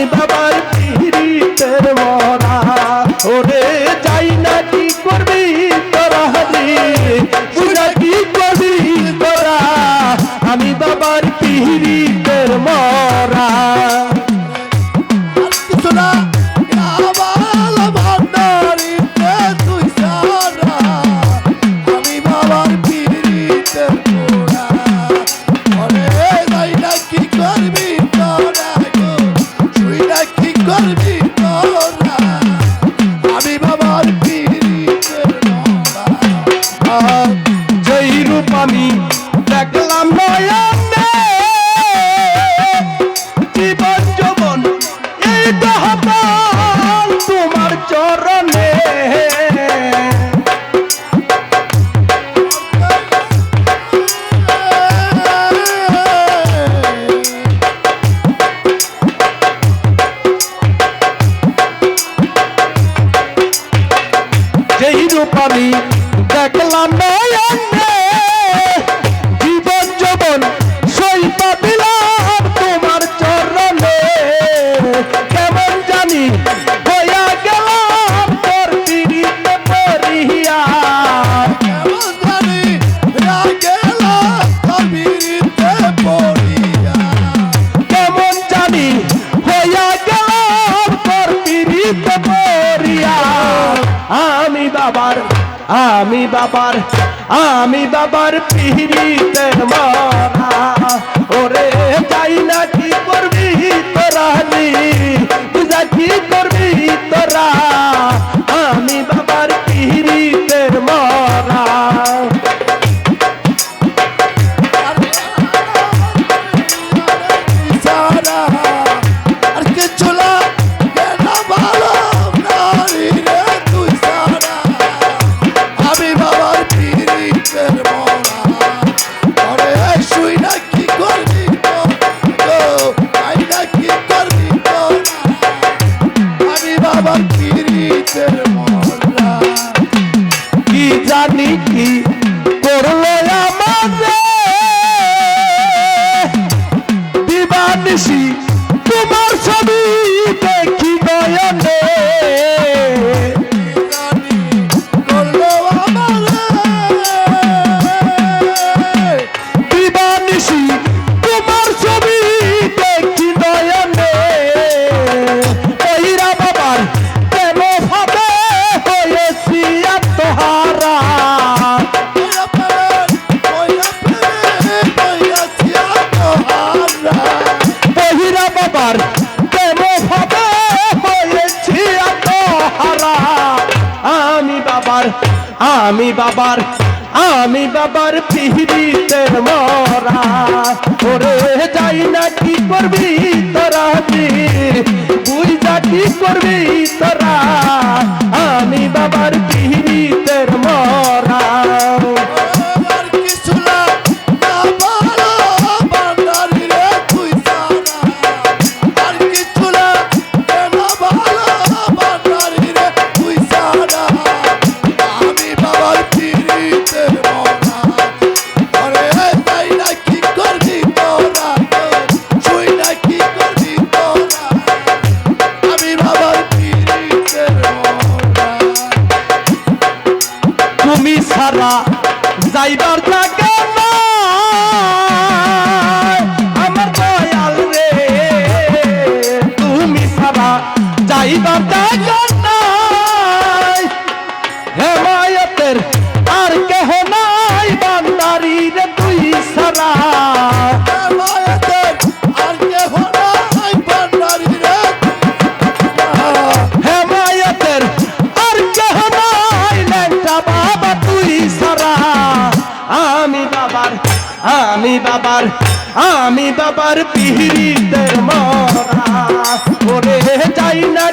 বাবার পিরিতের মরা ওরে যাই না কি করবি তোরা বুঝা কি করবি তোরা আমি বাবার পিরিতের মরা আমি দেখলাম নয়নে জীবন যৌবন এই দহবাল তোমার চরণে যেই রূপ আমি দেখলাম নয়নে আমি বাবার পিরিতের মরা ওরে যাই না কি করবি তোরা বুঝা কি করবি তোরা আমি বাবার পিরিতের মরা কি জানি কি করলো আমারে দিবানিশি তোমার ছবি দেখি নয়নে দিবানিশি তোমার ছবি দেখি নয়নে ওইরা বাবার কেন ভাবে হয়েছি আত্মহারা বহিরা বাবার কেন ভাবে হয়েছি আত্মহারা আমি বাবার পিরিতের মরা ওরে যাই না কি করবি তোরা বুঝা কি করবি তোরা আমি বাবার পিরিতের মরা ছাড়া যাইবার জায়গা নাই আমার দয়াল রে তুমি ছাড়া যাইবার জায়গা নাই হেমায়েতের আর কেহ নাই বান্দারি রে তুই ছাড়া হেমায়েতের আর কেহ নাই লেংটা বাবা তুই ছাড়া আমি বাবার পিরিতের মরা ওরে যাই না